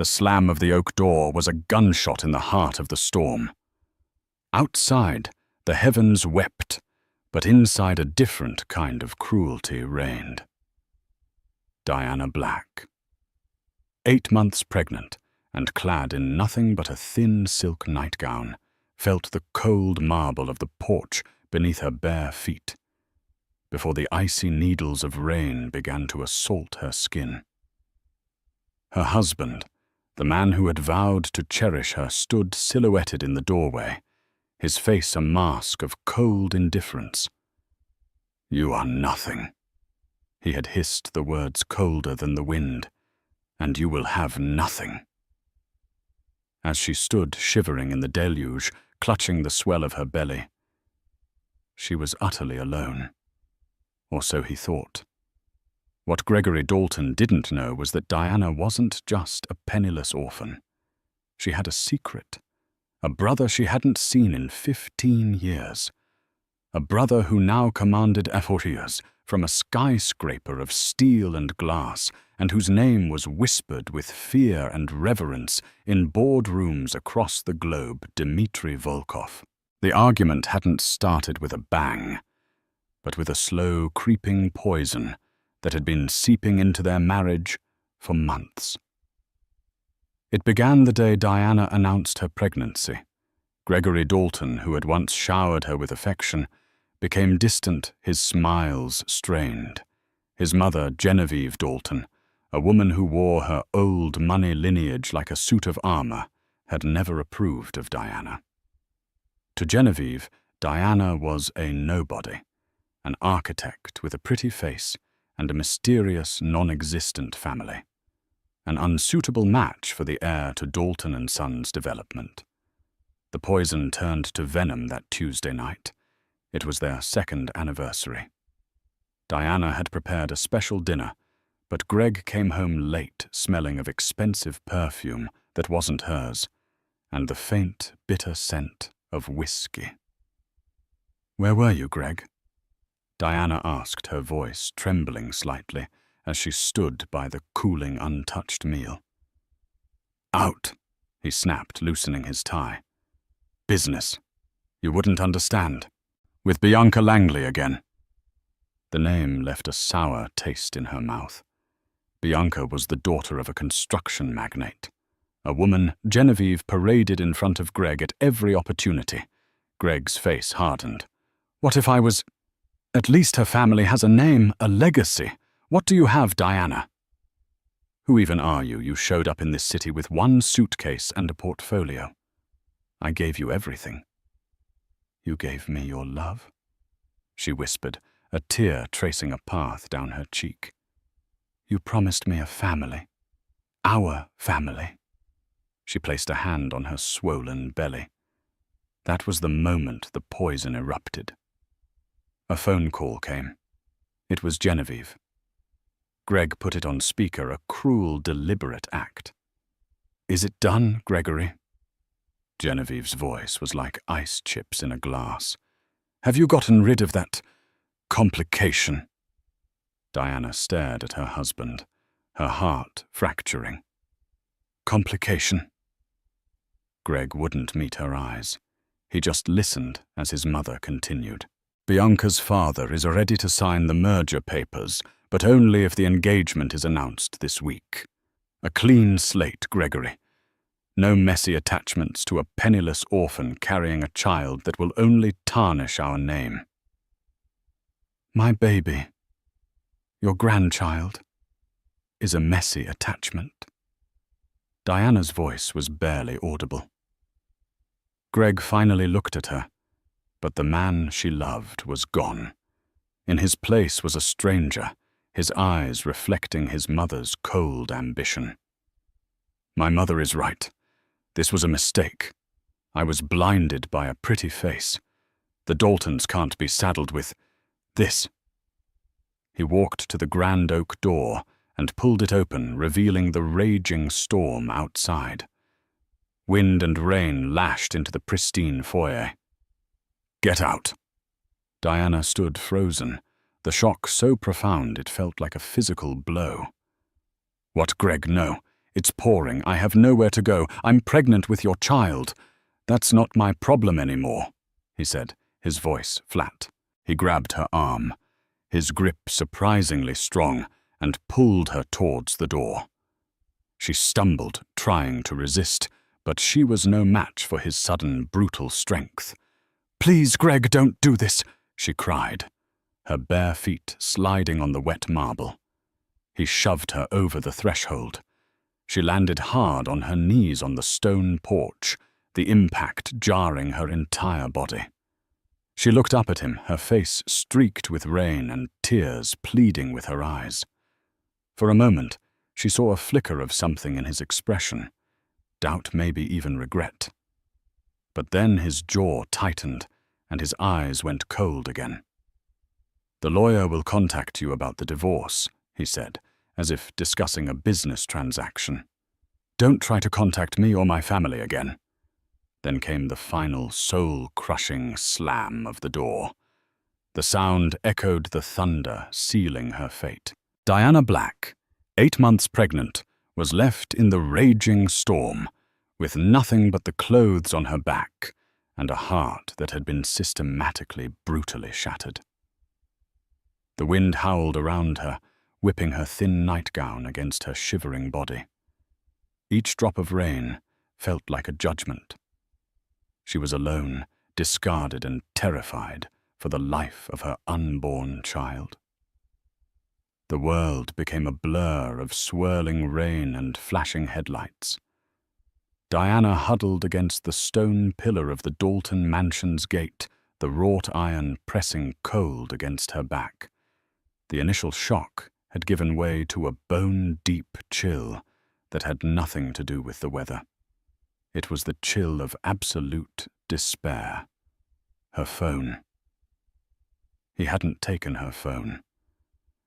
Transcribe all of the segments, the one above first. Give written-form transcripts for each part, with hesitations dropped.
The slam of the oak door was a gunshot in the heart of the storm. Outside, the heavens wept, but inside a different kind of cruelty reigned. Diana Black. 8 months pregnant, and clad in nothing but a thin silk nightgown, felt the cold marble of the porch beneath her bare feet, before the icy needles of rain began to assault her skin. Her husband, the man who had vowed to cherish her, stood silhouetted in the doorway, his face a mask of cold indifference. "You are nothing." He had hissed the words colder than the wind. "And you will have nothing." As she stood shivering in the deluge, clutching the swell of her belly, she was utterly alone. Or so he thought. What Gregory Dalton didn't know was that Diana wasn't just a penniless orphan. She had a secret, a brother she hadn't seen in 15 years. A brother who now commanded euphoриas from a skyscraper of steel and glass, and whose name was whispered with fear and reverence in boardrooms across the globe, Dmitry Volkov. The argument hadn't started with a bang, but with a slow, creeping poison that had been seeping into their marriage for months. It began the day Diana announced her pregnancy. Gregory Dalton, who had once showered her with affection, became distant, his smiles strained. His mother, Genevieve Dalton, a woman who wore her old money lineage like a suit of armor, had never approved of Diana. To Genevieve, Diana was a nobody, an architect with a pretty face and a mysterious, non-existent family, an unsuitable match for the heir to Dalton and Sons development. The poison turned to venom that Tuesday night. It was their 2nd anniversary. Diana had prepared a special dinner, but Greg came home late, smelling of expensive perfume that wasn't hers, and the faint, bitter scent of whiskey. "Where were you, Greg?" Diana asked, her voice trembling slightly as she stood by the cooling, untouched meal. "Out," he snapped, loosening his tie. "Business. You wouldn't understand. With Bianca Langley again." The name left a sour taste in her mouth. Bianca was the daughter of a construction magnate, a woman Genevieve paraded in front of Greg at every opportunity. Greg's face hardened. "What if I was... At least her family has a name, a legacy. What do you have, Diana?" "Who even are you? You showed up in this city with one suitcase and a portfolio. I gave you everything." "You gave me your love," she whispered, a tear tracing a path down her cheek. "You promised me a family. Our family." She placed a hand on her swollen belly. That was the moment the poison erupted. A phone call came. It was Genevieve. Greg put it on speaker, a cruel, deliberate act. "Is it done, Gregory?" Genevieve's voice was like ice chips in a glass. "Have you gotten rid of that complication?" Diana stared at her husband, her heart fracturing. "Complication?" Greg wouldn't meet her eyes. He just listened as his mother continued. "Bianca's father is ready to sign the merger papers, but only if the engagement is announced this week. A clean slate, Gregory. No messy attachments to a penniless orphan carrying a child that will only tarnish our name." "My baby, your grandchild, is a messy attachment." Diana's voice was barely audible. Greg finally looked at her, but the man she loved was gone. In his place was a stranger, his eyes reflecting his mother's cold ambition. "My mother is right. This was a mistake. I was blinded by a pretty face. The Daltons can't be saddled with this." He walked to the grand oak door and pulled it open, revealing the raging storm outside. Wind and rain lashed into the pristine foyer. "Get out." Diana stood frozen, the shock so profound it felt like a physical blow. "What, Greg? No. It's pouring. I have nowhere to go. I'm pregnant with your child. That's not my problem anymore, he said, his voice flat. He grabbed her arm, his grip surprisingly strong, and pulled her towards the door. She stumbled, trying to resist, but she was no match for his sudden, brutal strength. "Please, Greg, don't do this," she cried, her bare feet sliding on the wet marble. He shoved her over the threshold. She landed hard on her knees on the stone porch, the impact jarring her entire body. She looked up at him, her face streaked with rain and tears pleading with her eyes. For a moment, she saw a flicker of something in his expression, doubt, maybe even regret. But then his jaw tightened, and his eyes went cold again. "The lawyer will contact you about the divorce," he said, as if discussing a business transaction. "Don't try to contact me or my family again." Then came the final soul-crushing slam of the door. The sound echoed the thunder, sealing her fate. Diana Black, 8 months pregnant, was left in the raging storm, with nothing but the clothes on her back and a heart that had been systematically, brutally shattered. The wind howled around her, whipping her thin nightgown against her shivering body. Each drop of rain felt like a judgment. She was alone, discarded and terrified for the life of her unborn child. The world became a blur of swirling rain and flashing headlights. Diana huddled against the stone pillar of the Dalton mansion's gate, the wrought iron pressing cold against her back. The initial shock had given way to a bone-deep chill that had nothing to do with the weather. It was the chill of absolute despair. Her phone. He hadn't taken her phone.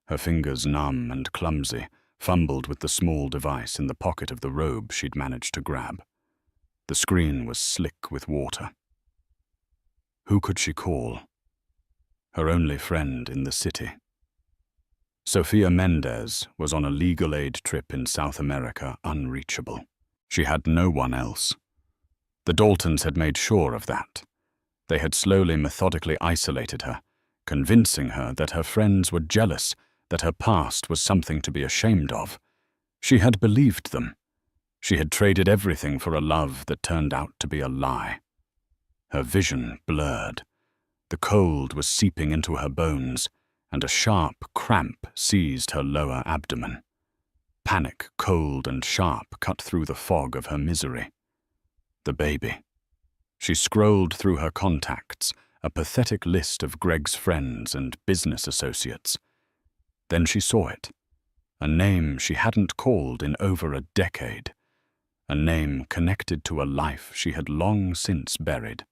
Her fingers, numb and clumsy, fumbled with the small device in the pocket of the robe she'd managed to grab. The screen was slick with water. Who could she call? Her only friend in the city. Sofia Mendez was on a legal aid trip in South America, unreachable. She had no one else. The Daltons had made sure of that. They had slowly, methodically isolated her, convincing her that her friends were jealous, that her past was something to be ashamed of. She had believed them. She had traded everything for a love that turned out to be a lie. Her vision blurred. The cold was seeping into her bones, and a sharp cramp seized her lower abdomen. Panic, cold and sharp, cut through the fog of her misery. The baby. She scrolled through her contacts, a pathetic list of Greg's friends and business associates. Then she saw it. A name she hadn't called in over a decade. A name connected to a life she had long since buried.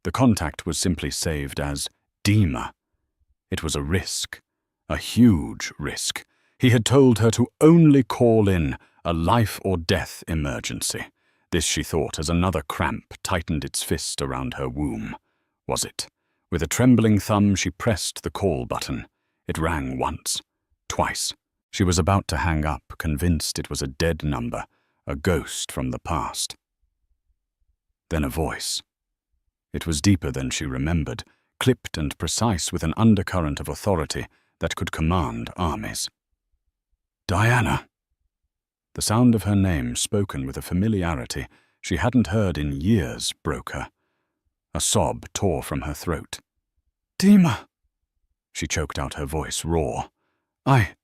The contact was simply saved as Dima. It was a risk, a huge risk. He had told her to only call in a life-or-death emergency. This, she thought, as another cramp tightened its fist around her womb. Was it? With a trembling thumb, she pressed the call button. It rang once, twice. She was about to hang up, convinced it was a dead number, a ghost from the past. Then a voice. It was deeper than she remembered, clipped and precise with an undercurrent of authority that could command armies. "Diana." The sound of her name, spoken with a familiarity she hadn't heard in years, broke her. A sob tore from her throat. "Dima." She choked out, her voice raw. I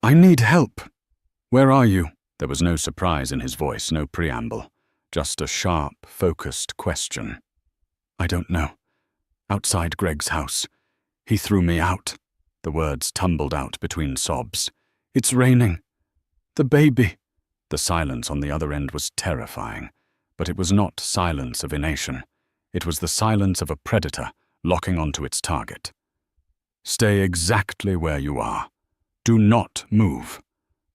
need help." "Where are you?" There was no surprise in his voice, no preamble, just a sharp, focused question. "I don't know. Outside Greg's house. He threw me out." The words tumbled out between sobs. "It's raining. The baby." The silence on the other end was terrifying, but it was not silence of inanition. It was the silence of a predator locking onto its target. "Stay exactly where you are. Do not move.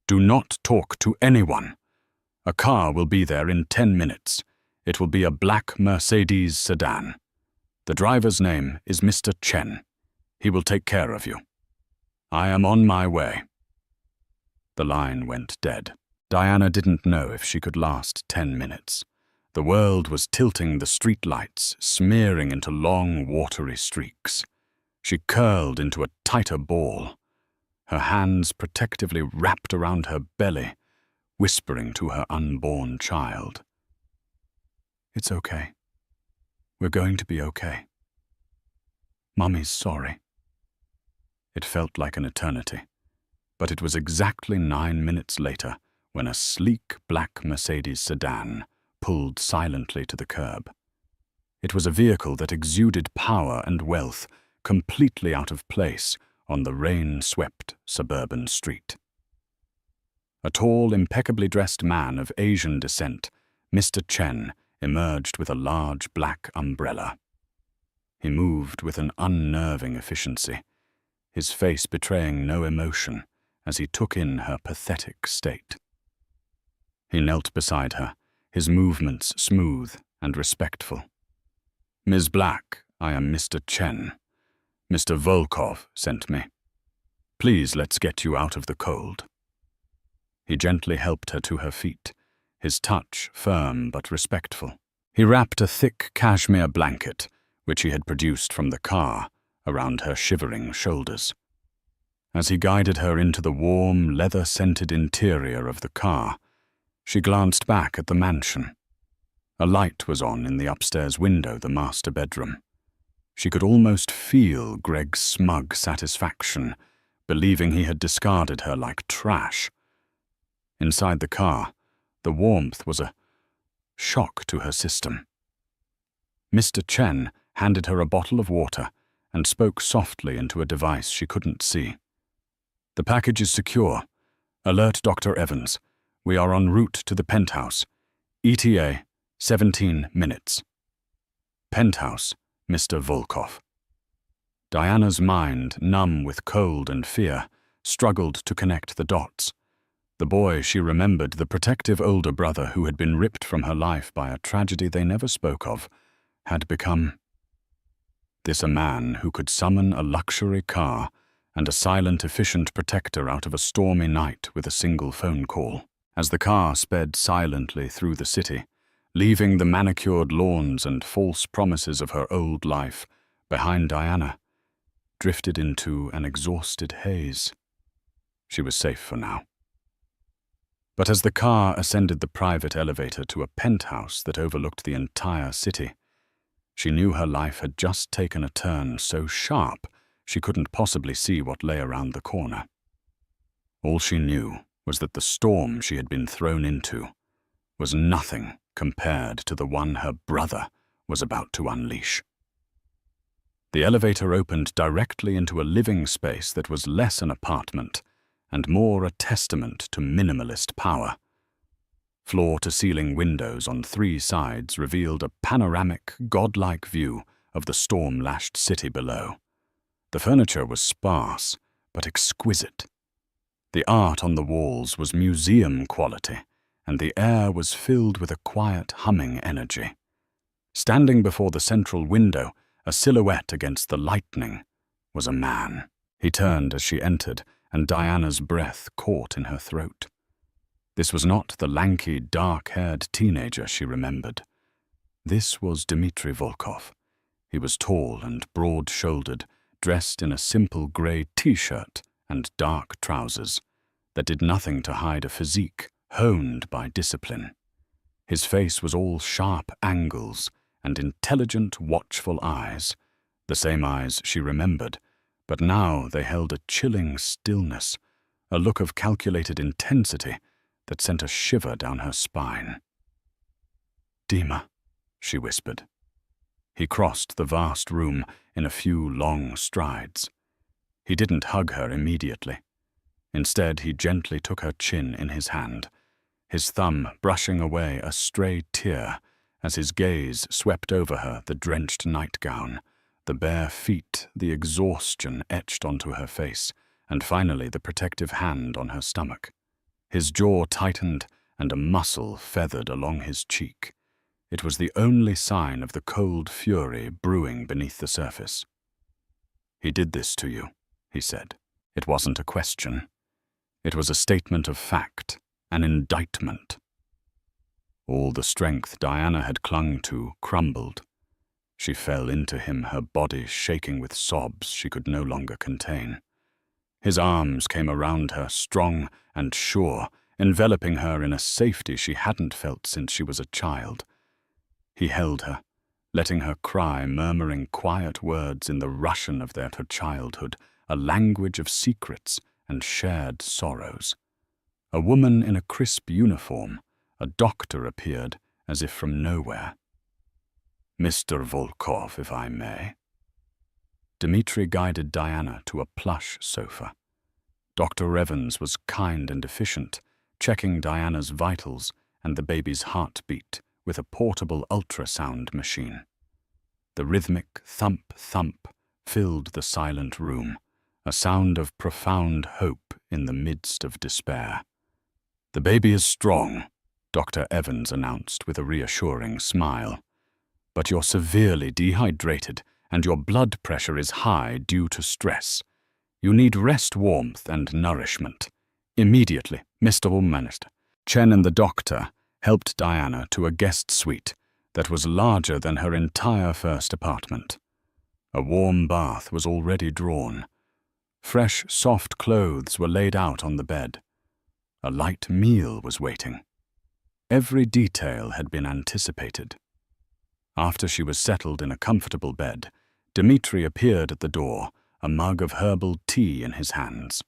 Do not talk to anyone. A car will be there in 10 minutes. It will be a black Mercedes sedan. The driver's name is Mr. Chen. He will take care of you. I am on my way." The line went dead. Diana didn't know if she could last 10 minutes. The world was tilting the streetlights, smearing into long, watery streaks. She curled into a tighter ball, her hands protectively wrapped around her belly, whispering to her unborn child. "It's okay. We're going to be okay. Mummy's sorry." It felt like an eternity, but it was exactly 9 minutes later when a sleek black Mercedes sedan pulled silently to the curb. It was a vehicle that exuded power and wealth, completely out of place on the rain-swept suburban street. A tall, impeccably dressed man of Asian descent, Mr. Chen, emerged with a large black umbrella. He moved with an unnerving efficiency, his face betraying no emotion as he took in her pathetic state. He knelt beside her, his movements smooth and respectful. "Ms. Black, I am Mr. Chen. Mr. Volkov sent me. Please let's get you out of the cold." He gently helped her to her feet, his touch firm but respectful. He wrapped a thick cashmere blanket, which he had produced from the car, around her shivering shoulders. As he guided her into the warm, leather-scented interior of the car, she glanced back at the mansion. A light was on in the upstairs window, the master bedroom. She could almost feel Greg's smug satisfaction, believing he had discarded her like trash. Inside the car, the warmth was a shock to her system. Mr. Chen handed her a bottle of water and spoke softly into a device she couldn't see. "The package is secure. Alert Dr. Evans. We are en route to the penthouse. ETA, 17 minutes. Penthouse, Mr. Volkov." Diana's mind, numb with cold and fear, struggled to connect the dots. The boy she remembered, the protective older brother who had been ripped from her life by a tragedy they never spoke of, had become this a man who could summon a luxury car and a silent, efficient protector out of a stormy night with a single phone call. As the car sped silently through the city, leaving the manicured lawns and false promises of her old life behind, Diana drifted into an exhausted haze. She was safe for now. But as the car ascended the private elevator to a penthouse that overlooked the entire city, she knew her life had just taken a turn so sharp she couldn't possibly see what lay around the corner. All she knew was that the storm she had been thrown into was nothing compared to the one her brother was about to unleash. The elevator opened directly into a living space that was less an apartment and more a testament to minimalist power. Floor-to-ceiling windows on 3 sides revealed a panoramic, godlike view of the storm-lashed city below. The furniture was sparse, but exquisite. The art on the walls was museum quality, and the air was filled with a quiet, humming energy. Standing before the central window, a silhouette against the lightning, was a man. He turned as she entered, and Diana's breath caught in her throat. This was not the lanky, dark-haired teenager she remembered. This was Dmitri Volkov. He was tall and broad-shouldered, dressed in a simple grey t-shirt and dark trousers that did nothing to hide a physique honed by discipline. His face was all sharp angles and intelligent, watchful eyes, the same eyes she remembered, but now they held a chilling stillness, a look of calculated intensity that sent a shiver down her spine. "Dima," she whispered. He crossed the vast room in a few long strides. He didn't hug her immediately. Instead, he gently took her chin in his hand, his thumb brushing away a stray tear as his gaze swept over her, the drenched nightgown, the bare feet, the exhaustion etched onto her face, and finally the protective hand on her stomach. His jaw tightened and a muscle feathered along his cheek. It was the only sign of the cold fury brewing beneath the surface. "He did this to you," he said. It wasn't a question. It was a statement of fact. an indictment. All the strength Diana had clung to crumbled. She fell into him, her body shaking with sobs she could no longer contain. His arms came around her, strong and sure, enveloping her in a safety she hadn't felt since she was a child. He held her, letting her cry, murmuring quiet words in the Russian of her childhood, a language of secrets and shared sorrows. A woman in a crisp uniform, a doctor, appeared as if from nowhere. "Mr. Volkov, if I may." Dmitri guided Diana to a plush sofa. Dr. Evans was kind and efficient, checking Diana's vitals and the baby's heartbeat with a portable ultrasound machine. The rhythmic thump-thump filled the silent room, a sound of profound hope in the midst of despair. "The baby is strong," Dr. Evans announced with a reassuring smile. "But you're severely dehydrated and your blood pressure is high due to stress. You need rest, warmth, and nourishment. Immediately, Mr. Minister." Chen and the doctor helped Diana to a guest suite that was larger than her entire first apartment. A warm bath was already drawn. Fresh, soft clothes were laid out on the bed. A light meal was waiting. Every detail had been anticipated. After she was settled in a comfortable bed, Dmitri appeared at the door, a mug of herbal tea in his hands.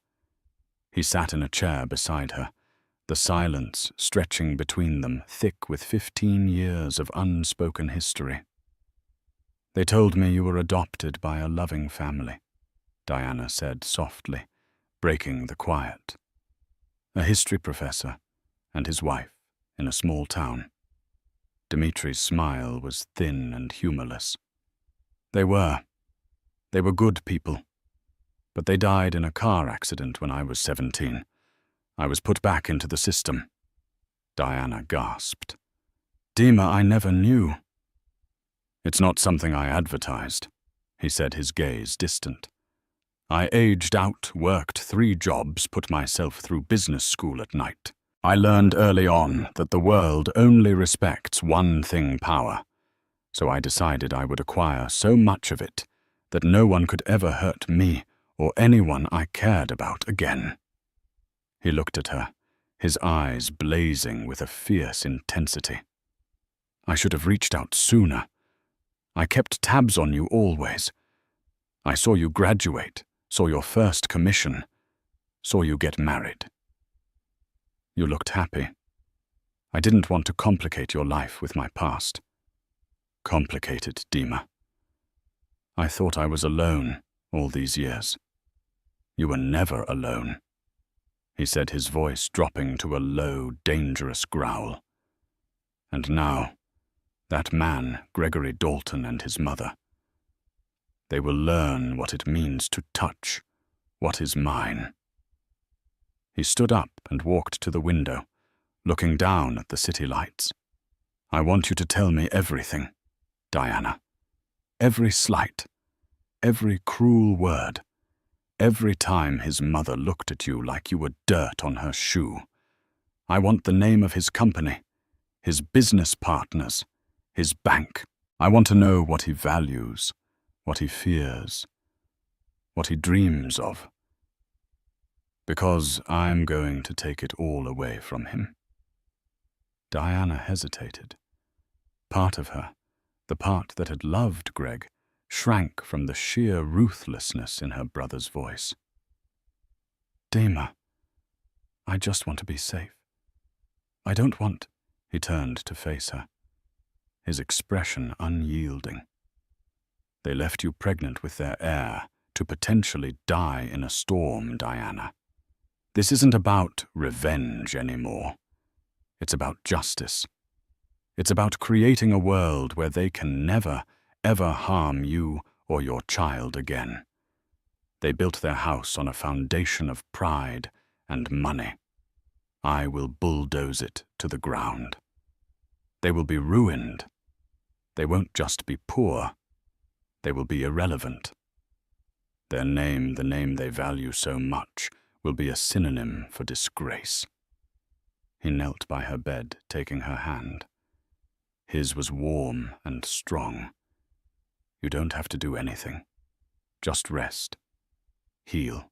He sat in a chair beside her, the silence stretching between them, thick with 15 years of unspoken history. "They told me you were adopted by a loving family," Diana said softly, breaking the quiet. "A history professor and his wife in a small town." Dmitri's smile was thin and humorless. They were good people, but they died in a car accident when I was 17. I was put back into the system." Diana gasped. "Dima, I never knew." "It's not something I advertised," he said, his gaze distant. "I aged out, worked 3 jobs, put myself through business school at night. I learned early on that the world only respects one thing, power, so I decided I would acquire so much of it that no one could ever hurt me or anyone I cared about again." He looked at her, his eyes blazing with a fierce intensity. "I should have reached out sooner. I kept tabs on you always. I saw you graduate, saw your first commission, saw you get married. You looked happy. I didn't want to complicate your life with my past." "Complicated, Dima. I thought I was alone all these years." "You were never alone," he said, his voice dropping to a low, dangerous growl. "And now, that man, Gregory Dalton, and his mother, they will learn what it means to touch what is mine." He stood up and walked to the window, looking down at the city lights. "I want you to tell me everything, Diana. Every slight, every cruel word. Every time his mother looked at you like you were dirt on her shoe. I want the name of his company, his business partners, his bank. I want to know what he values, what he fears, what he dreams of. Because I'm going to take it all away from him." Diana hesitated. Part of her, the part that had loved Greg, shrank from the sheer ruthlessness in her brother's voice. "Dima, I just want to be safe. I don't want—" He turned to face her, his expression unyielding. "They left you pregnant with their heir to potentially die in a storm, Diana. This isn't about revenge anymore. It's about justice. It's about creating a world where they can never, ever harm you or your child again. They built their house on a foundation of pride and money. I will bulldoze it to the ground. They will be ruined. They won't just be poor. They will be irrelevant. Their name, the name they value so much, will be a synonym for disgrace." He knelt by her bed, taking her hand. His was warm and strong. You don't have to do anything. Just rest. Heal.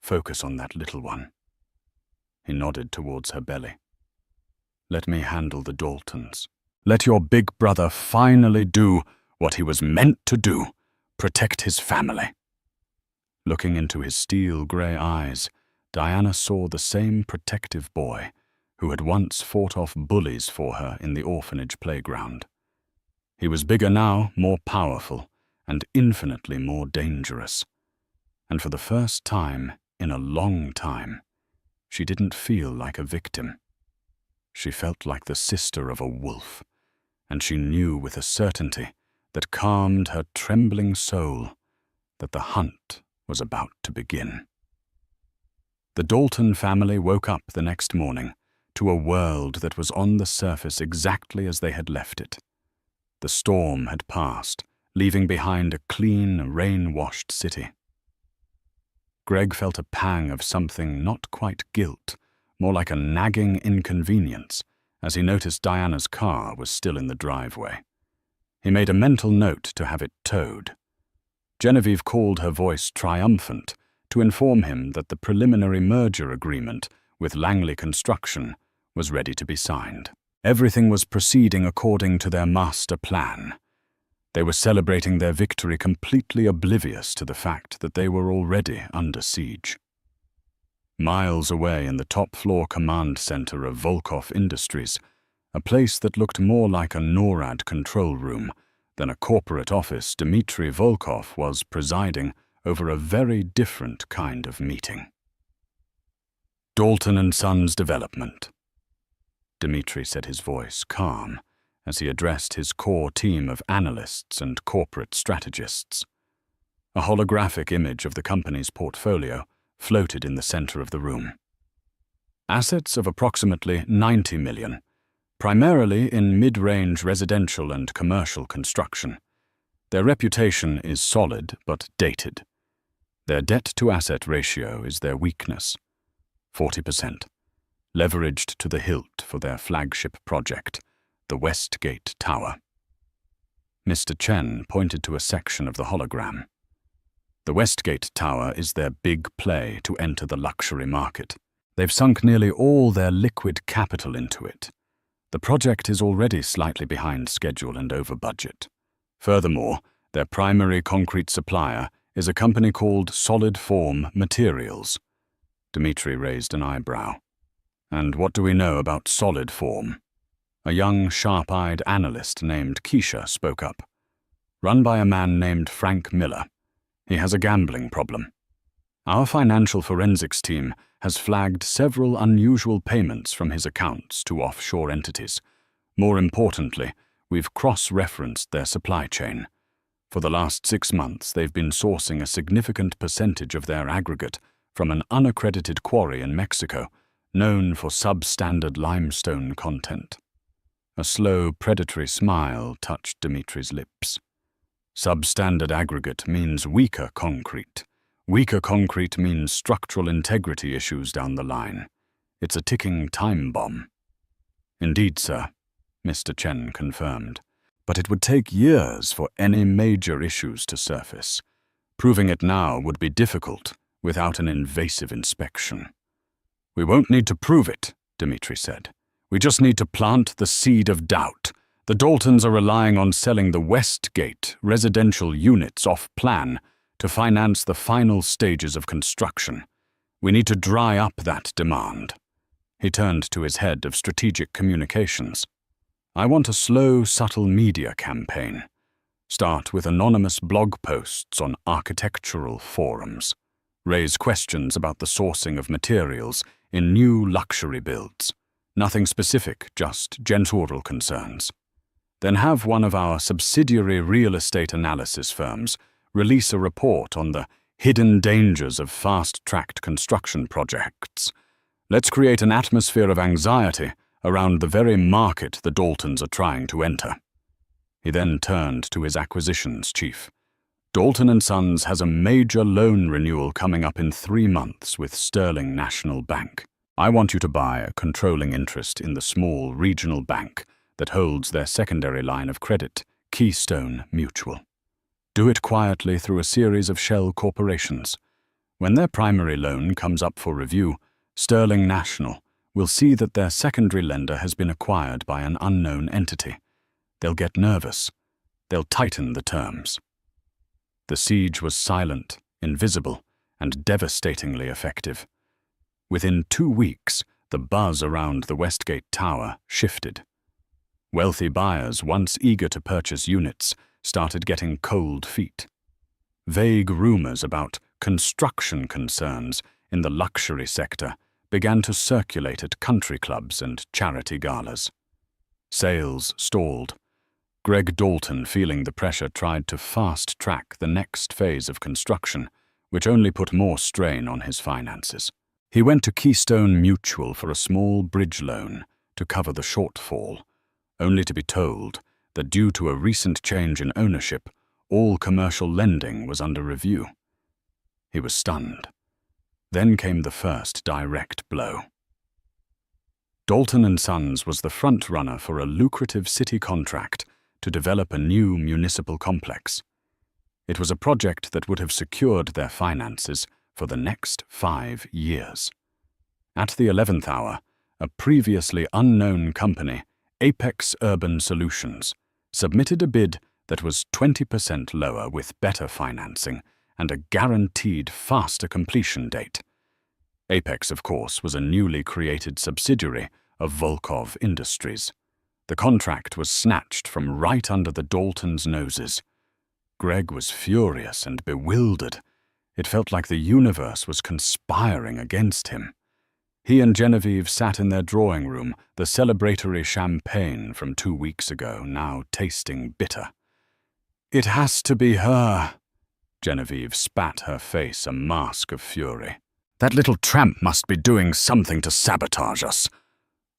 Focus on that little one. He nodded towards her belly. Let me handle the Daltons. Let your big brother finally do what he was meant to do, protect his family. Looking into his steel-grey eyes, Diana saw the same protective boy who had once fought off bullies for her in the orphanage playground. He was bigger now, more powerful, and infinitely more dangerous. And for the first time in a long time, she didn't feel like a victim. She felt like the sister of a wolf, and she knew with a certainty that calmed her trembling soul that the hunt was about to begin. The Dalton family woke up the next morning to a world that was on the surface exactly as they had left it. The storm had passed, leaving behind a clean, rain-washed city. Greg felt a pang of something not quite guilt, more like a nagging inconvenience, as he noticed Diana's car was still in the driveway. He made a mental note to have it towed. Genevieve called her voice triumphant to inform him that the preliminary merger agreement with Langley Construction was ready to be signed. Everything was proceeding according to their master plan. They were celebrating their victory completely oblivious to the fact that they were already under siege. Miles away in the top-floor command center of Volkov Industries, a place that looked more like a NORAD control room than a corporate office, Dmitry Volkov was presiding over a very different kind of meeting. Dalton and Sons Development. Dmitry said, his voice calm, as he addressed his core team of analysts and corporate strategists. A holographic image of the company's portfolio floated in the center of the room. Assets of approximately 90 million, primarily in mid-range residential and commercial construction. Their reputation is solid but dated. Their debt-to-asset ratio is their weakness, 40%, leveraged to the hilt for their flagship project, the Westgate Tower. Mr. Chen pointed to a section of the hologram. The Westgate Tower is their big play to enter the luxury market. They've sunk nearly all their liquid capital into it. The project is already slightly behind schedule and over budget. Furthermore, their primary concrete supplier is a company called Solid Form Materials. Dmitry raised an eyebrow. And what do we know about Solid Form? A young, sharp-eyed analyst named Keisha spoke up. Run by a man named Frank Miller. He has a gambling problem. Our financial forensics team has flagged several unusual payments from his accounts to offshore entities. More importantly, we've cross-referenced their supply chain. For the last 6 months, they've been sourcing a significant percentage of their aggregate from an unaccredited quarry in Mexico, known for substandard limestone content. A slow, predatory smile touched Dmitry's lips. Substandard aggregate means weaker concrete. Weaker concrete means structural integrity issues down the line. It's a ticking time bomb. Indeed, sir, Mr. Chen confirmed. But it would take years for any major issues to surface. Proving it now would be difficult without an invasive inspection. We won't need to prove it, Dmitry said. We just need to plant the seed of doubt. The Daltons are relying on selling the Westgate residential units off plan to finance the final stages of construction. We need to dry up that demand. He turned to his head of strategic communications. I want a slow, subtle media campaign. Start with anonymous blog posts on architectural forums. Raise questions about the sourcing of materials in new luxury builds. Nothing specific, just gentooral concerns. Then have one of our subsidiary real estate analysis firms release a report on the hidden dangers of fast-tracked construction projects. Let's create an atmosphere of anxiety around the very market the Daltons are trying to enter. He then turned to his acquisitions chief. Dalton & Sons has a major loan renewal coming up in 3 months with Sterling National Bank. I want you to buy a controlling interest in the small regional bank that holds their secondary line of credit, Keystone Mutual. Do it quietly through a series of shell corporations. When their primary loan comes up for review, Sterling National will see that their secondary lender has been acquired by an unknown entity. They'll get nervous. They'll tighten the terms. The siege was silent, invisible, and devastatingly effective. Within 2 weeks, the buzz around the Westgate Tower shifted. Wealthy buyers, once eager to purchase units, started getting cold feet. Vague rumors about construction concerns in the luxury sector began to circulate at country clubs and charity galas. Sales stalled. Greg Dalton, feeling the pressure, tried to fast-track the next phase of construction, which only put more strain on his finances. He went to Keystone Mutual for a small bridge loan to cover the shortfall, only to be told that due to a recent change in ownership, all commercial lending was under review. He was stunned. Then came the first direct blow. Dalton & Sons was the front-runner for a lucrative city contract to develop a new municipal complex. It was a project that would have secured their finances for the next 5 years. At the 11th hour, a previously unknown company, Apex Urban Solutions, submitted a bid that was 20% lower with better financing and a guaranteed faster completion date. Apex, of course, was a newly created subsidiary of Volkov Industries. The contract was snatched from right under the Daltons' noses. Greg was furious and bewildered. It felt like the universe was conspiring against him. He and Genevieve sat in their drawing room, the celebratory champagne from 2 weeks ago now tasting bitter. "It has to be her." Genevieve spat her face a mask of fury. "That little tramp must be doing something to sabotage us."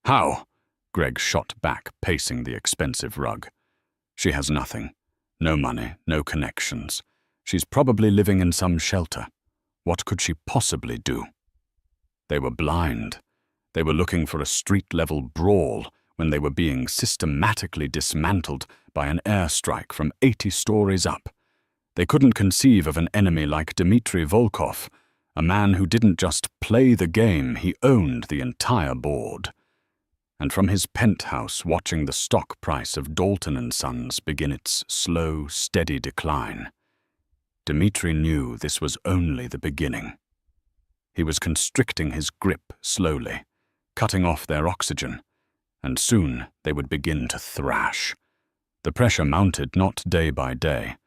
"How?" Greg shot back, pacing the expensive rug. "She has nothing. No money, no connections. She's probably living in some shelter. What could she possibly do?" They were blind. They were looking for a street-level brawl when they were being systematically dismantled by an airstrike from 80 stories up. They couldn't conceive of an enemy like Dmitry Volkov, a man who didn't just play the game, he owned the entire board. And from his penthouse, watching the stock price of Dalton & Sons begin its slow, steady decline, Dmitry knew this was only the beginning. He was constricting his grip slowly, cutting off their oxygen, and soon they would begin to thrash. The pressure mounted not day by day,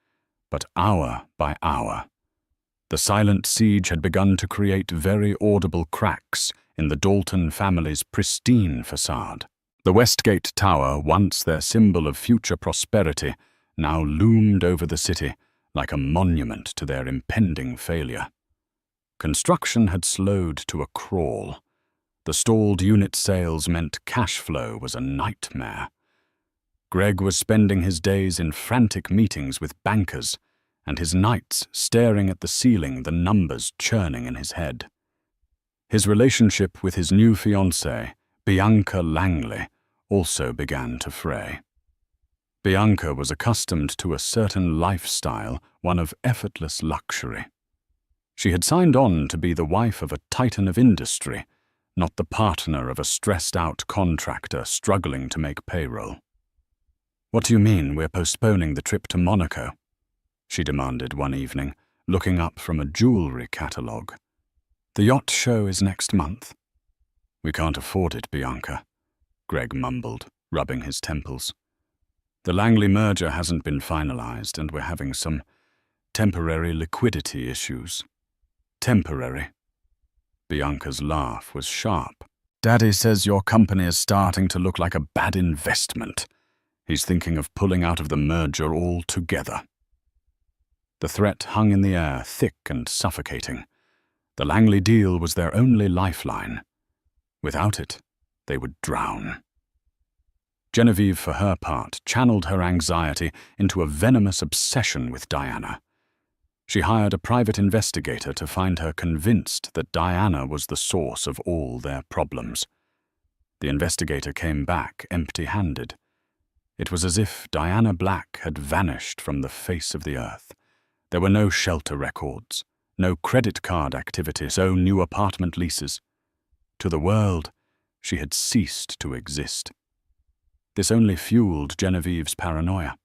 but hour by hour. The silent siege had begun to create very audible cracks in the Dalton family's pristine facade. The Westgate Tower, once their symbol of future prosperity, now loomed over the city like a monument to their impending failure. Construction had slowed to a crawl. The stalled unit sales meant cash flow was a nightmare. Greg was spending his days in frantic meetings with bankers, and his nights staring at the ceiling, the numbers churning in his head. His relationship with his new fiancée, Bianca Langley, also began to fray. Bianca was accustomed to a certain lifestyle, one of effortless luxury. She had signed on to be the wife of a titan of industry, not the partner of a stressed-out contractor struggling to make payroll. "What do you mean we're postponing the trip to Monaco?" she demanded one evening, looking up from a jewelry catalogue. "The yacht show is next month." "We can't afford it, Bianca," Greg mumbled, rubbing his temples. "The Langley merger hasn't been finalized, and we're having some temporary liquidity issues." "Temporary?" Bianca's laugh was sharp. "Daddy says your company is starting to look like a bad investment. He's thinking of pulling out of the merger altogether." The threat hung in the air, thick and suffocating. The Langley deal was their only lifeline. Without it, they would drown. Genevieve, for her part, channeled her anxiety into a venomous obsession with Diana. She hired a private investigator to find her convinced that Diana was the source of all their problems. The investigator came back empty-handed. It was as if Diana Black had vanished from the face of the earth. There were no shelter records, no credit card activities, no new apartment leases. To the world, she had ceased to exist. This only fueled Genevieve's paranoia.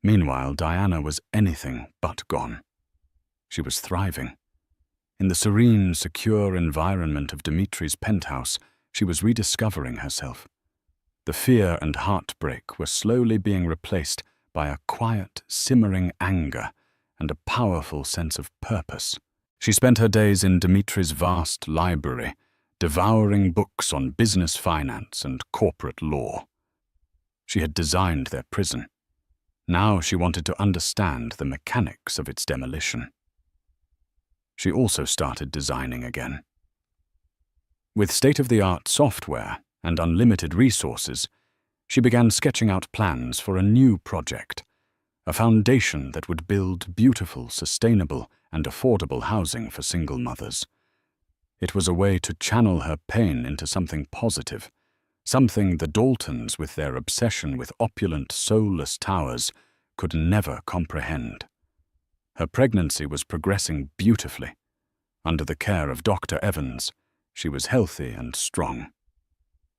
Meanwhile, Diana was anything but gone. She was thriving. In the serene, secure environment of Dimitri's penthouse, she was rediscovering herself. The fear and heartbreak were slowly being replaced by a quiet, simmering anger and a powerful sense of purpose. She spent her days in Dimitri's vast library, devouring books on business finance and corporate law. She had designed their prison. Now she wanted to understand the mechanics of its demolition. She also started designing again. With state-of-the-art software and unlimited resources, she began sketching out plans for a new project, a foundation that would build beautiful, sustainable, and affordable housing for single mothers. It was a way to channel her pain into something positive, something the Daltons, with their obsession with opulent, soulless towers, could never comprehend. Her pregnancy was progressing beautifully. Under the care of Dr. Evans, she was healthy and strong.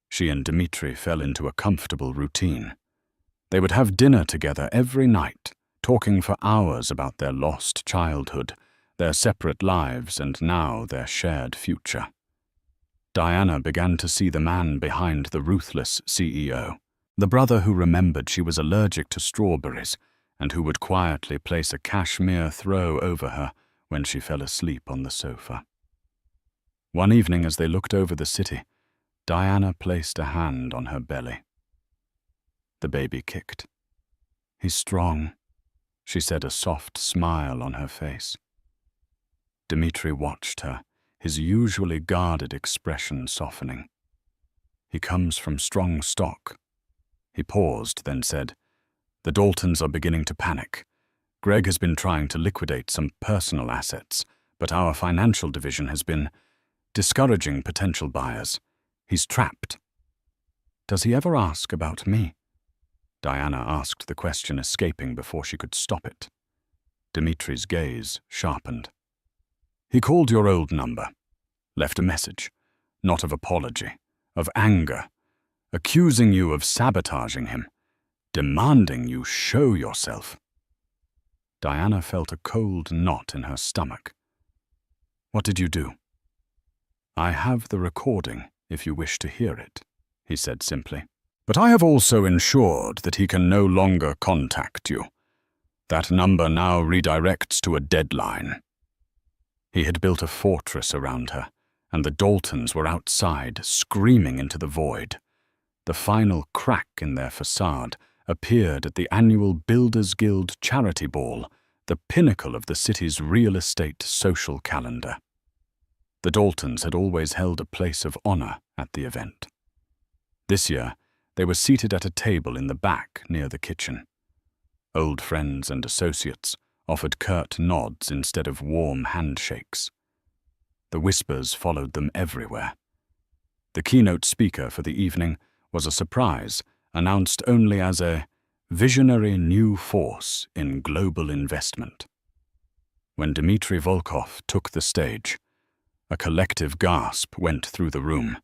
She and Dimitri fell into a comfortable routine. They would have dinner together every night, talking for hours about their lost childhood, their separate lives, and now their shared future. Diana began to see the man behind the ruthless CEO, the brother who remembered she was allergic to strawberries and who would quietly place a cashmere throw over her when she fell asleep on the sofa. One evening, as they looked over the city, Diana placed a hand on her belly. The baby kicked. "He's strong," she said, a soft smile on her face. Dimitri watched her, his usually guarded expression softening. "He comes from strong stock." He paused, then said, "The Daltons are beginning to panic. Greg has been trying to liquidate some personal assets, but our financial division has been discouraging potential buyers. He's trapped." "Does he ever ask about me?" Diana asked, the question escaping before she could stop it. Dimitri's gaze sharpened. "He called your old number, left a message, not of apology, of anger, accusing you of sabotaging him, demanding you show yourself." Diana felt a cold knot in her stomach. "What did you do?" "I have the recording, if you wish to hear it," he said simply. "But I have also ensured that he can no longer contact you. That number now redirects to a deadline." He had built a fortress around her, and the Daltons were outside, screaming into the void. The final crack in their facade appeared at the annual Builders Guild charity ball, the pinnacle of the city's real estate social calendar. The Daltons had always held a place of honor at the event. This year, they were seated at a table in the back near the kitchen. Old friends and associates offered curt nods instead of warm handshakes. The whispers followed them everywhere. The keynote speaker for the evening was a surprise, announced only as a visionary new force in global investment. When Dmitri Volkov took the stage, a collective gasp went through the room.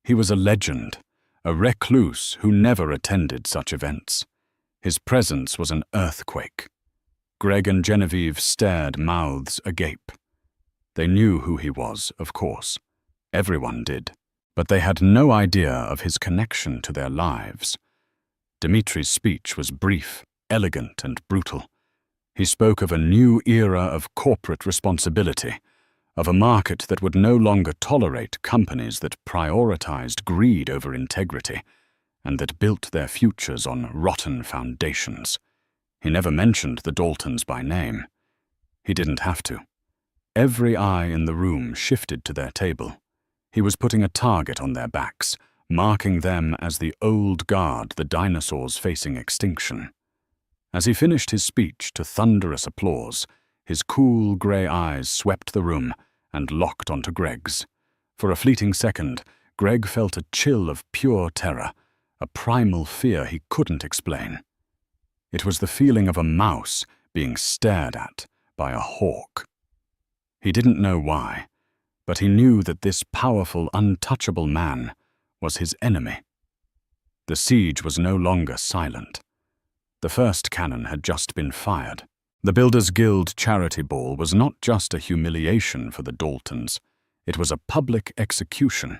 He was a legend, a recluse who never attended such events. His presence was an earthquake. Greg and Genevieve stared, mouths agape. They knew who he was, of course. Everyone did. But they had no idea of his connection to their lives. Dimitri's speech was brief, elegant, and brutal. He spoke of a new era of corporate responsibility, of a market that would no longer tolerate companies that prioritized greed over integrity, and that built their futures on rotten foundations. He never mentioned the Daltons by name. He didn't have to. Every eye in the room shifted to their table. He was putting a target on their backs, marking them as the old guard, the dinosaurs facing extinction. As he finished his speech to thunderous applause, His cool grey eyes swept the room and locked onto Greg's. For a fleeting second, Greg felt a chill of pure terror, a primal fear he couldn't explain. It was the feeling of a mouse being stared at by a hawk. He didn't know why, but he knew that this powerful, untouchable man was his enemy. The siege was no longer silent. The first cannon had just been fired. The Builders Guild charity ball was not just a humiliation for the Daltons. It was a public execution.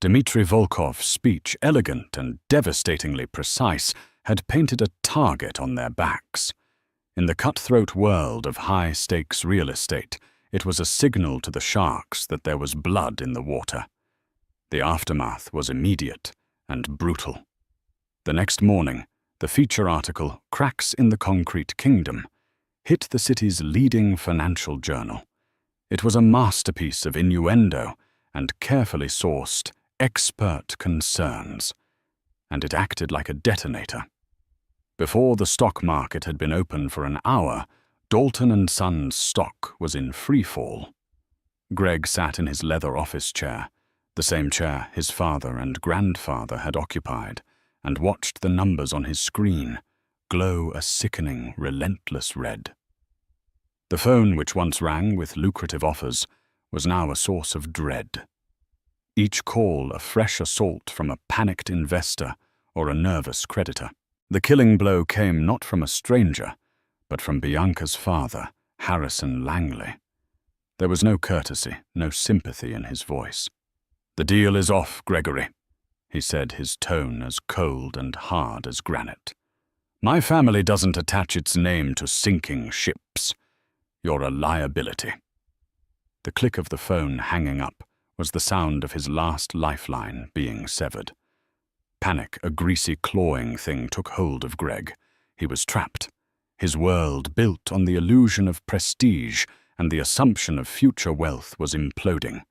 Dmitri Volkov's speech, elegant and devastatingly precise, had painted a target on their backs. In the cutthroat world of high-stakes real estate, it was a signal to the sharks that there was blood in the water. The aftermath was immediate and brutal. The next morning, the feature article, "Cracks in the Concrete Kingdom," hit the city's leading financial journal. It was a masterpiece of innuendo and carefully sourced, expert concerns, and it acted like a detonator. Before the stock market had been open for an hour, Dalton & Sons stock was in free fall. Greg sat in his leather office chair, the same chair his father and grandfather had occupied, and watched the numbers on his screen glow a sickening, relentless red. The phone, which once rang with lucrative offers, was now a source of dread. Each call a fresh assault from a panicked investor or a nervous creditor. The killing blow came not from a stranger, but from Bianca's father, Harrison Langley. There was no courtesy, no sympathy in his voice. "The deal is off, Gregory," he said, his tone as cold and hard as granite. "My family doesn't attach its name to sinking ships. You're a liability." The click of the phone hanging up was the sound of his last lifeline being severed. Panic, a greasy clawing thing, took hold of Greg. He was trapped. His world, built on the illusion of prestige and the assumption of future wealth, was imploding.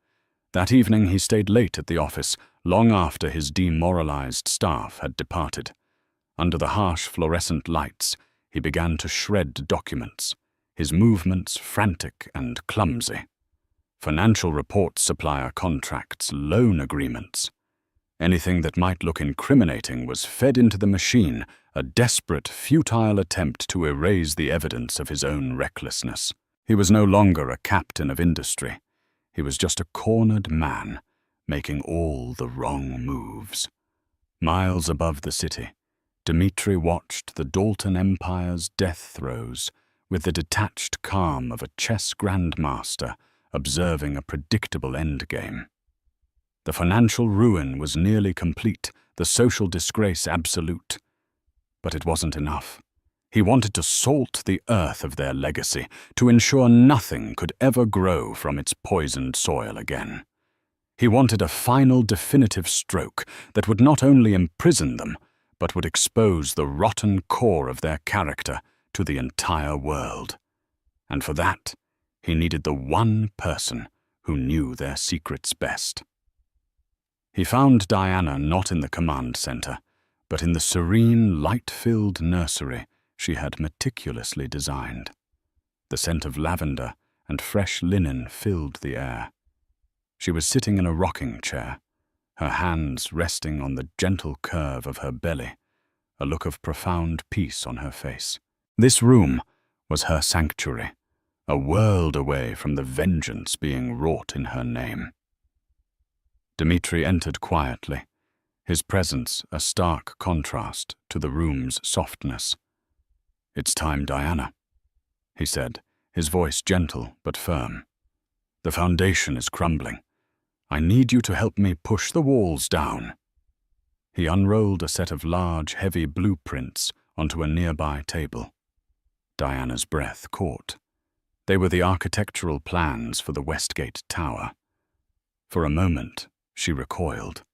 That evening he stayed late at the office, long after his demoralized staff had departed. Under the harsh fluorescent lights, he began to shred documents, his movements frantic and clumsy. Financial reports, supplier contracts, loan agreements. Anything that might look incriminating was fed into the machine, a desperate, futile attempt to erase the evidence of his own recklessness. He was no longer a captain of industry. He was just a cornered man, making all the wrong moves. Miles above the city, Dmitri watched the Dalton Empire's death throes with the detached calm of a chess grandmaster observing a predictable endgame. The financial ruin was nearly complete, the social disgrace absolute. But it wasn't enough. He wanted to salt the earth of their legacy, to ensure nothing could ever grow from its poisoned soil again. He wanted a final definitive stroke that would not only imprison them, but would expose the rotten core of their character to the entire world. And for that, he needed the one person who knew their secrets best. He found Diana not in the command center, but in the serene, light-filled nursery she had meticulously designed. The scent of lavender and fresh linen filled the air. She was sitting in a rocking chair, her hands resting on the gentle curve of her belly, a look of profound peace on her face. This room was her sanctuary, a world away from the vengeance being wrought in her name. Dmitri entered quietly, his presence a stark contrast to the room's softness. "It's time, Diana," he said, his voice gentle but firm. "The foundation is crumbling. I need you to help me push the walls down." He unrolled a set of large, heavy blueprints onto a nearby table. Diana's breath caught. They were the architectural plans for the Westgate Tower. For a moment, she recoiled.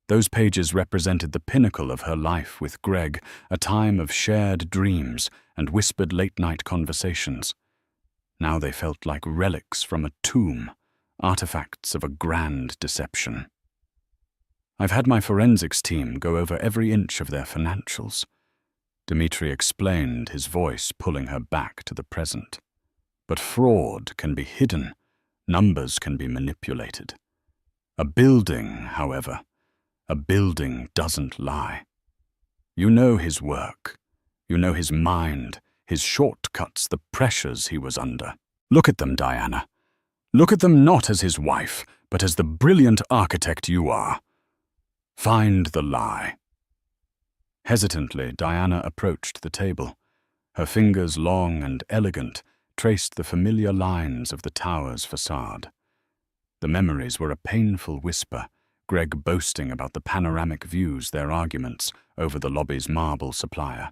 Those pages represented the pinnacle of her life with Greg, a time of shared dreams and whispered late-night conversations. Now they felt like relics from a tomb, artifacts of a grand deception. "I've had my forensics team go over every inch of their financials," Dmitri explained, his voice pulling her back to the present. But fraud can be hidden, numbers can be manipulated. A building, however, a building doesn't lie. You know his work, you know his mind, his shortcuts, the pressures he was under. Look at them, Diana. Look at them not as his wife, but as the brilliant architect you are. Find the lie. Hesitantly, Diana approached the table. Her fingers, long and elegant, traced the familiar lines of the tower's facade. The memories were a painful whisper, Greg boasting about the panoramic views, their arguments over the lobby's marble supplier.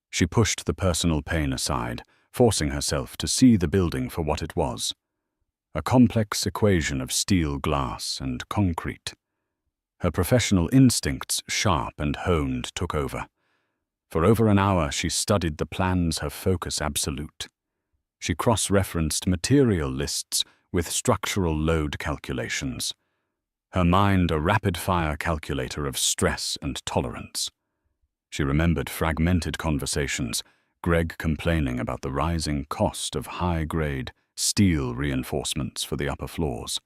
She pushed the personal pain aside, forcing herself to see the building for what it was. A complex equation of steel, glass, and concrete. Her professional instincts, sharp and honed, took over. For over an hour she studied the plans, her focus absolute. She cross-referenced material lists with structural load calculations. Her mind a rapid-fire calculator of stress and tolerance. She remembered fragmented conversations, Greg complaining about the rising cost of high-grade steel reinforcements for the upper floors.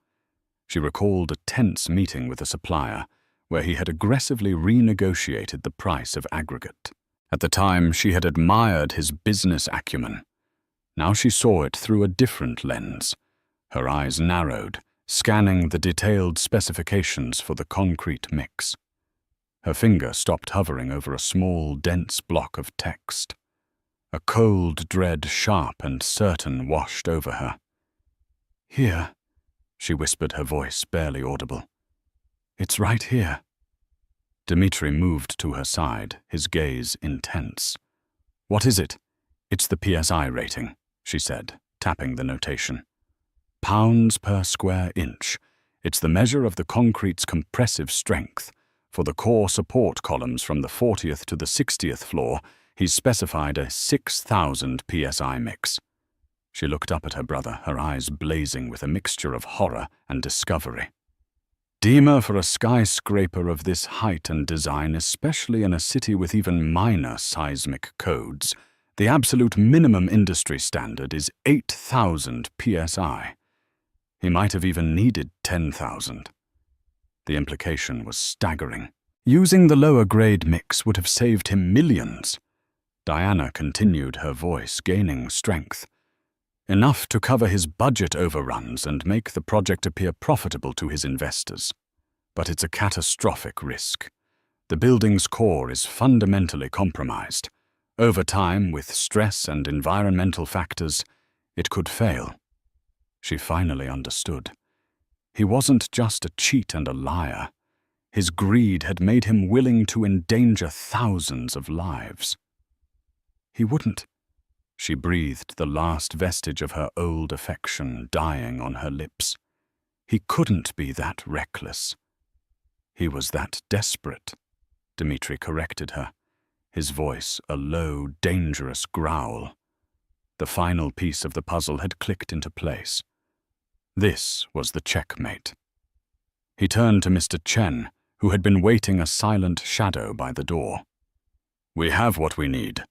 She recalled a tense meeting with a supplier where he had aggressively renegotiated the price of aggregate. At the time, she had admired his business acumen. Now she saw it through a different lens. Her eyes narrowed, scanning the detailed specifications for the concrete mix. Her finger stopped hovering over a small, dense block of text. A cold dread, sharp and certain, washed over her. "Here," she whispered, her voice barely audible. "It's right here." Dmitri moved to her side, his gaze intense. "What is it?" "It's the PSI rating," she said, tapping the notation. "Pounds per square inch. It's the measure of the concrete's compressive strength. For the core support columns from the 40th to the 60th floor, he's specified a 6,000 PSI mix." She looked up at her brother, her eyes blazing with a mixture of horror and discovery. "Dima for a skyscraper of this height and design, especially in a city with even minor seismic codes, the absolute minimum industry standard is 8,000 PSI. He might have even needed 10,000. The implication was staggering. Using the lower-grade mix would have saved him millions. Diana continued, her voice gaining strength. Enough to cover his budget overruns and make the project appear profitable to his investors. But it's a catastrophic risk. The building's core is fundamentally compromised. Over time, with stress and environmental factors, it could fail. She finally understood. He wasn't just a cheat and a liar. His greed had made him willing to endanger thousands of lives. He wouldn't. She breathed, the last vestige of her old affection dying on her lips. He couldn't be that reckless. He was that desperate, Dmitri corrected her, his voice a low, dangerous growl. The final piece of the puzzle had clicked into place. This was the checkmate. He turned to Mr. Chen, who had been waiting a silent shadow by the door. "We have what we need.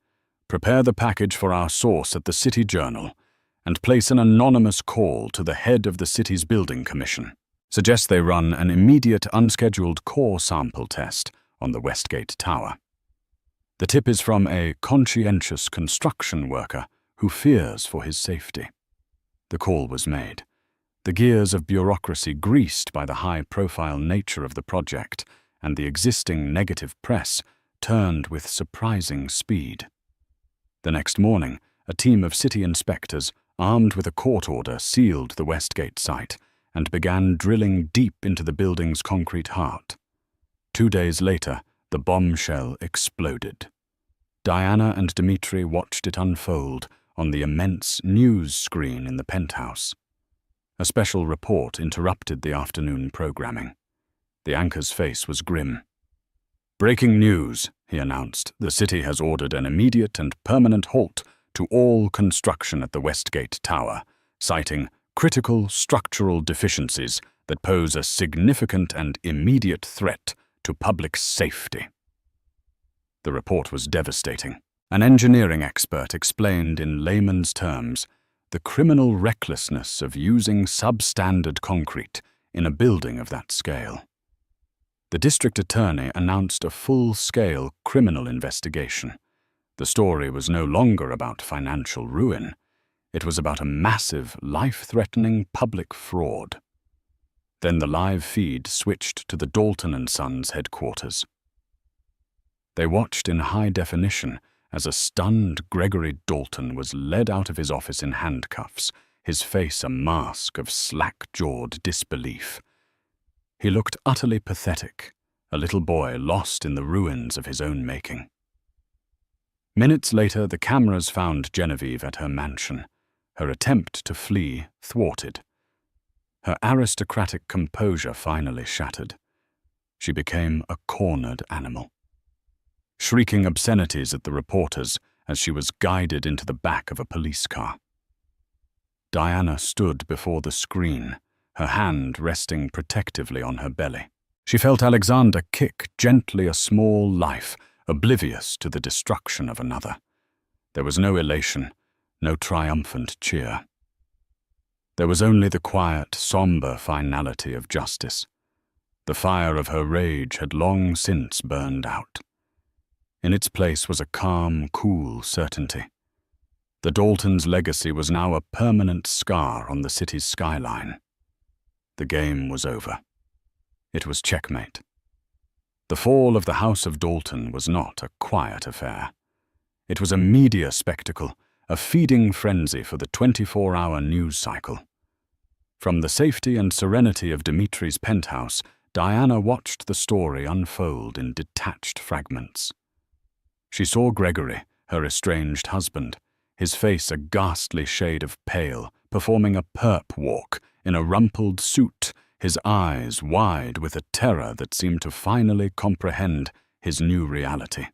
Prepare the package for our source at the City Journal and place an anonymous call to the head of the city's building commission. Suggest they run an immediate unscheduled core sample test on the Westgate Tower. The tip is from a conscientious construction worker who fears for his safety." The call was made. The gears of bureaucracy, greased by the high-profile nature of the project and the existing negative press, turned with surprising speed. The next morning, a team of city inspectors, armed with a court order, sealed the Westgate site and began drilling deep into the building's concrete heart. 2 days later, the bombshell exploded. Diana and Dmitri watched it unfold on the immense news screen in the penthouse. A special report interrupted the afternoon programming. The anchor's face was grim. "Breaking news," he announced. "The city has ordered an immediate and permanent halt to all construction at the Westgate Tower, citing critical structural deficiencies that pose a significant and immediate threat to public safety." The report was devastating. An engineering expert explained in layman's terms, the criminal recklessness of using substandard concrete in a building of that scale. The district attorney announced a full-scale criminal investigation. The story was no longer about financial ruin. It was about a massive, life-threatening public fraud. Then the live feed switched to the Dalton & Sons headquarters. They watched in high definition as a stunned Gregory Dalton was led out of his office in handcuffs, his face a mask of slack-jawed disbelief. He looked utterly pathetic, a little boy lost in the ruins of his own making. Minutes later, the cameras found Genevieve at her mansion, her attempt to flee thwarted. Her aristocratic composure finally shattered. She became a cornered animal, shrieking obscenities at the reporters as she was guided into the back of a police car. Diana stood before the screen, her hand resting protectively on her belly. She felt Alexander kick gently a small life, oblivious to the destruction of another. There was no elation, no triumphant cheer. There was only the quiet, somber finality of justice. The fire of her rage had long since burned out. In its place was a calm, cool certainty. The Daltons' legacy was now a permanent scar on the city's skyline. The game was over. It was checkmate. The fall of the House of Dalton was not a quiet affair. It was a media spectacle, a feeding frenzy for the 24-hour news cycle. From the safety and serenity of Dimitri's penthouse, Diana watched the story unfold in detached fragments. She saw Gregory, her estranged husband, his face a ghastly shade of pale, performing a perp walk in a rumpled suit, his eyes wide with a terror that seemed to finally comprehend his new reality.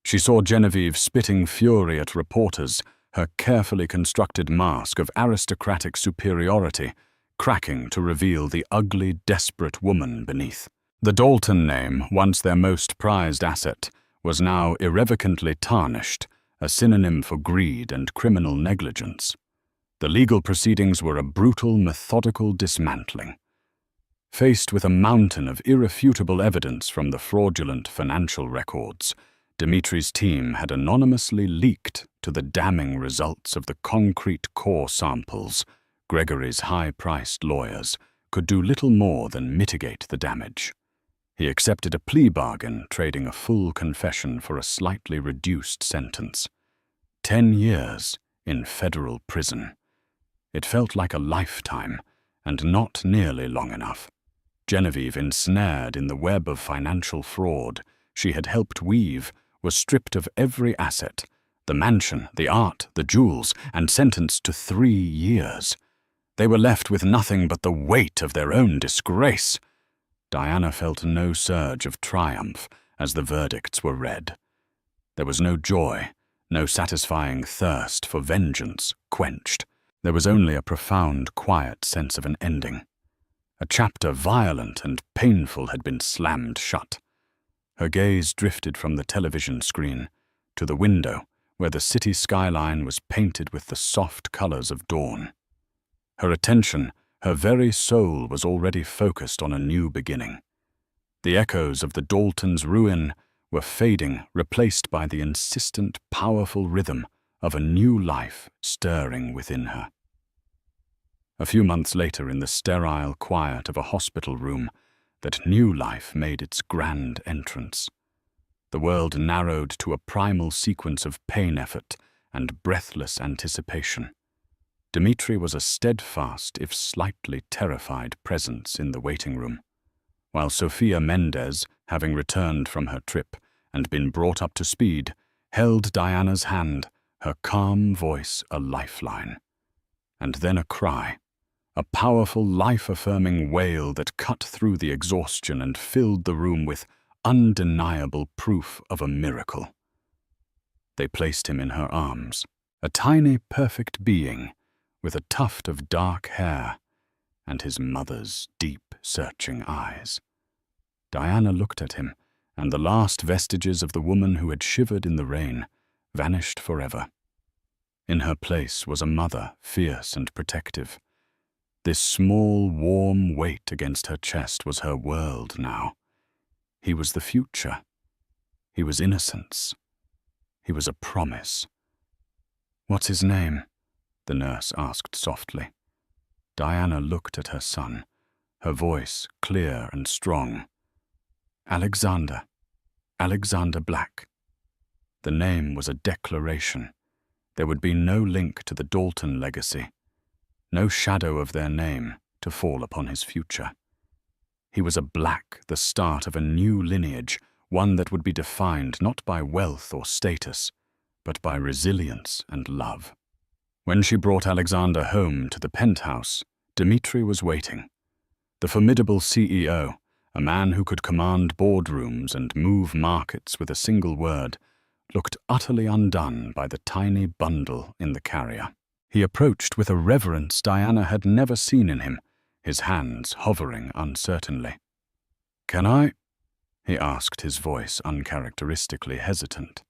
She saw Genevieve spitting fury at reporters, her carefully constructed mask of aristocratic superiority cracking to reveal the ugly, desperate woman beneath. The Dalton name, once their most prized asset, was now irrevocably tarnished, a synonym for greed and criminal negligence. The legal proceedings were a brutal, methodical dismantling. Faced with a mountain of irrefutable evidence from the fraudulent financial records, Dimitri's team had anonymously leaked to the damning results of the concrete core samples. Gregory's high-priced lawyers could do little more than mitigate the damage. He accepted a plea bargain, trading a full confession for a slightly reduced sentence. 10 years in federal prison. It felt like a lifetime, and not nearly long enough. Genevieve, ensnared in the web of financial fraud she had helped weave, was stripped of every asset, the mansion, the art, the jewels, and sentenced to 3 years. They were left with nothing but the weight of their own disgrace. Diana felt no surge of triumph as the verdicts were read. There was no joy, no satisfying thirst for vengeance quenched. There was only a profound, quiet sense of an ending. A chapter violent and painful had been slammed shut. Her gaze drifted from the television screen to the window where the city skyline was painted with the soft colors of dawn. Her attention, her very soul, was already focused on a new beginning. The echoes of the Daltons' ruin were fading, replaced by the insistent, powerful rhythm of a new life stirring within her. A few months later, in the sterile quiet of a hospital room, that new life made its grand entrance. The world narrowed to a primal sequence of pain effort and breathless anticipation. Dimitri was a steadfast, if slightly terrified, presence in the waiting room, while Sophia Mendez, having returned from her trip and been brought up to speed, held Diana's hand, her calm voice a lifeline. And then a cry, a powerful, life-affirming wail that cut through the exhaustion and filled the room with undeniable proof of a miracle. They placed him in her arms, a tiny, perfect being, with a tuft of dark hair and his mother's deep, searching eyes. Diana looked at him, and the last vestiges of the woman who had shivered in the rain vanished forever. In her place was a mother, fierce and protective. This small, warm weight against her chest was her world now. He was the future. He was innocence. He was a promise. "What's his name?" the nurse asked softly. Diana looked at her son, her voice clear and strong. "Alexander. Alexander Black." The name was a declaration. There would be no link to the Dalton legacy, no shadow of their name to fall upon his future. He was a Black, the start of a new lineage, one that would be defined not by wealth or status, but by resilience and love. When she brought Alexander home to the penthouse, Dmitri was waiting. The formidable CEO, a man who could command boardrooms and move markets with a single word, looked utterly undone by the tiny bundle in the carrier. He approached with a reverence Diana had never seen in him, his hands hovering uncertainly. "Can I?" he asked, his voice uncharacteristically hesitant.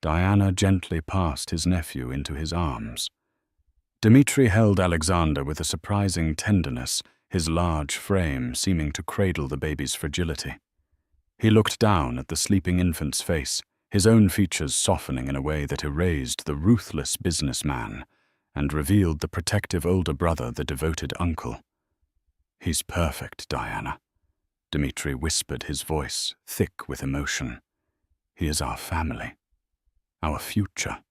Diana gently passed his nephew into his arms. Dmitri held Alexander with a surprising tenderness, his large frame seeming to cradle the baby's fragility. He looked down at the sleeping infant's face, his own features softening in a way that erased the ruthless businessman and revealed the protective older brother, the devoted uncle. "He's perfect, Diana," Dmitri whispered, his voice thick with emotion. "He is our family, our future."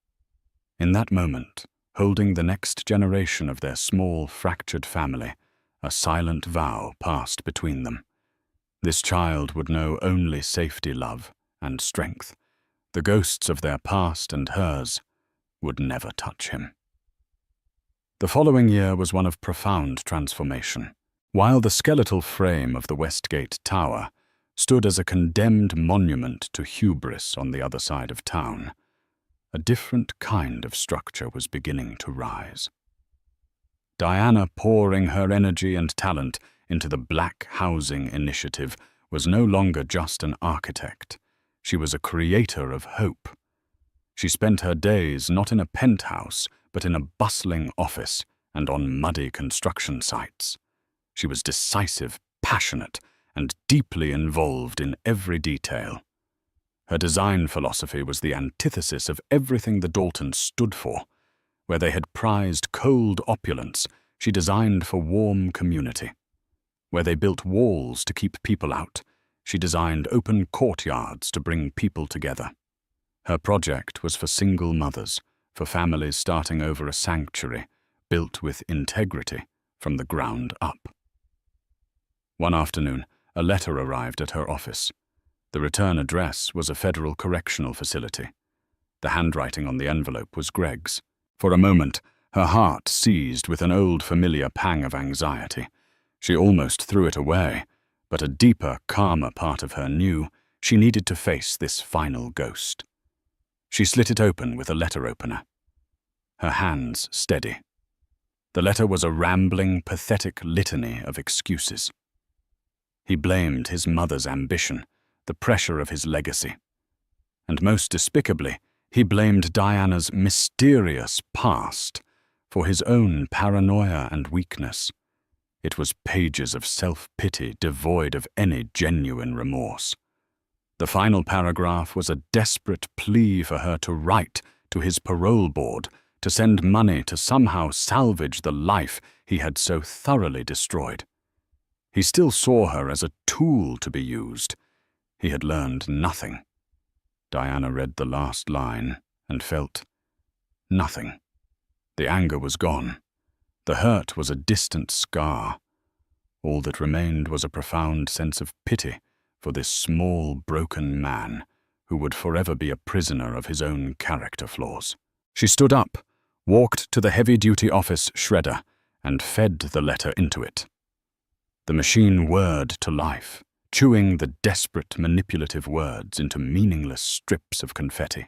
In that moment, holding the next generation of their small, fractured family, a silent vow passed between them. This child would know only safety, love, and strength. The ghosts of their past and hers would never touch him. The following year was one of profound transformation. While the skeletal frame of the Westgate Tower stood as a condemned monument to hubris on the other side of town, a different kind of structure was beginning to rise. Diana, pouring her energy and talent into the Black Housing Initiative, was no longer just an architect. She was a creator of hope. She spent her days not in a penthouse, but in a bustling office and on muddy construction sites. She was decisive, passionate, and deeply involved in every detail. Her design philosophy was the antithesis of everything the Daltons stood for. Where they had prized cold opulence, she designed for warm community. Where they built walls to keep people out, she designed open courtyards to bring people together. Her project was for single mothers, for families starting over a sanctuary, built with integrity from the ground up. One afternoon, a letter arrived at her office. The return address was a federal correctional facility. The handwriting on the envelope was Greg's. For a moment, her heart seized with an old familiar pang of anxiety. She almost threw it away, but a deeper, calmer part of her knew she needed to face this final ghost. She slit it open with a letter opener, her hands steady. The letter was a rambling, pathetic litany of excuses. He blamed his mother's ambition, the pressure of his legacy. And most despicably, he blamed Diana's mysterious past for his own paranoia and weakness. It was pages of self-pity devoid of any genuine remorse. The final paragraph was a desperate plea for her to write to his parole board, to send money to somehow salvage the life he had so thoroughly destroyed. He still saw her as a tool to be used. He had learned nothing. Diana read the last line and felt nothing. The anger was gone. The hurt was a distant scar. All that remained was a profound sense of pity for this small, broken man who would forever be a prisoner of his own character flaws. She stood up, walked to the heavy-duty office shredder, and fed the letter into it. The machine whirred to life, chewing the desperate, manipulative words into meaningless strips of confetti.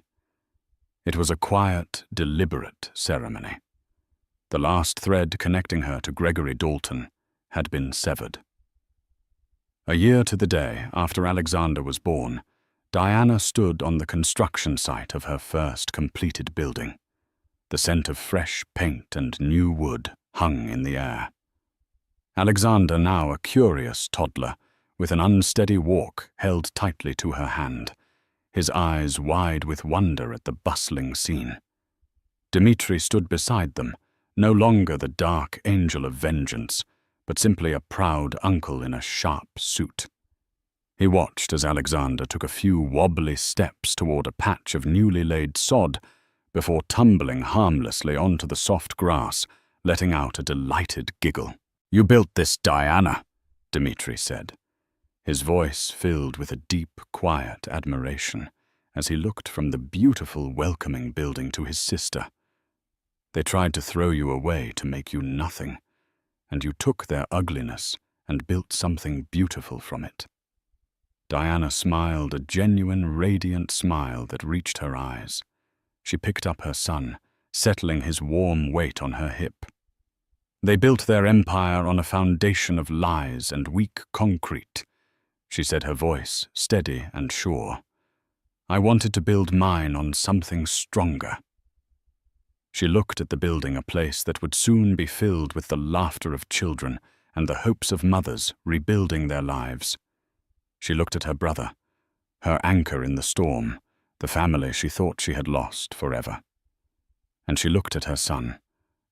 It was a quiet, deliberate ceremony. The last thread connecting her to Gregory Dalton had been severed. A year to the day after Alexander was born, Diana stood on the construction site of her first completed building. The scent of fresh paint and new wood hung in the air. Alexander, now a curious toddler, with an unsteady walk held tightly to her hand, his eyes wide with wonder at the bustling scene. Dmitri stood beside them, no longer the dark angel of vengeance, but simply a proud uncle in a sharp suit. He watched as Alexander took a few wobbly steps toward a patch of newly laid sod before tumbling harmlessly onto the soft grass, letting out a delighted giggle. "You built this, Diana," Dmitri said, his voice filled with a deep, quiet admiration as he looked from the beautiful, welcoming building to his sister. "They tried to throw you away to make you nothing, and you took their ugliness and built something beautiful from it." Diana smiled a genuine, radiant smile that reached her eyes. She picked up her son, settling his warm weight on her hip. "They built their empire on a foundation of lies and weak concrete," she said, her voice steady and sure. "I wanted to build mine on something stronger." She looked at the building, a place that would soon be filled with the laughter of children and the hopes of mothers rebuilding their lives. She looked at her brother, her anchor in the storm, the family she thought she had lost forever. And she looked at her son,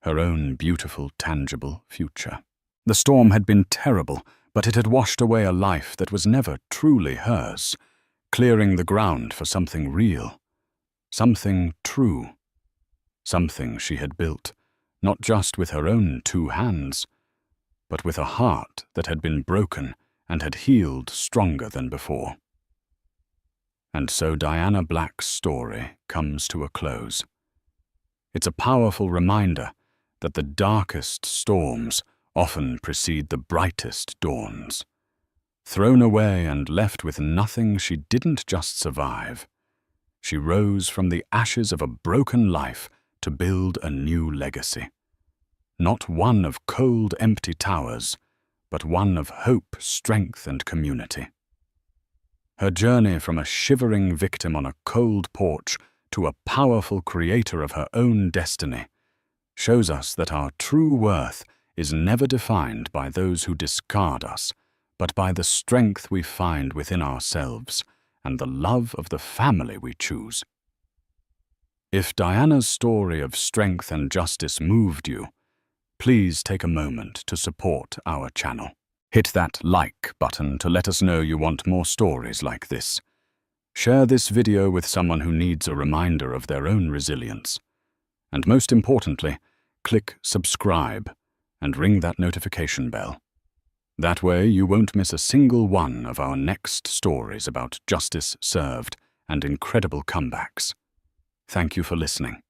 her own beautiful, tangible future. The storm had been terrible, but it had washed away a life that was never truly hers, clearing the ground for something real, something true, something she had built, not just with her own 2 hands, but with a heart that had been broken and had healed stronger than before. And so Diana Black's story comes to a close. It's a powerful reminder that the darkest storms often precede the brightest dawns. Thrown away and left with nothing, she didn't just survive. She rose from the ashes of a broken life to build a new legacy. Not one of cold, empty towers, but one of hope, strength, and community. Her journey from a shivering victim on a cold porch to a powerful creator of her own destiny shows us that our true worth is never defined by those who discard us, but by the strength we find within ourselves and the love of the family we choose. If Diana's story of strength and justice moved you, please take a moment to support our channel. Hit that like button to let us know you want more stories like this. Share this video with someone who needs a reminder of their own resilience. And most importantly, click subscribe and ring that notification bell. That way you won't miss a single one of our next stories about justice served and incredible comebacks. Thank you for listening.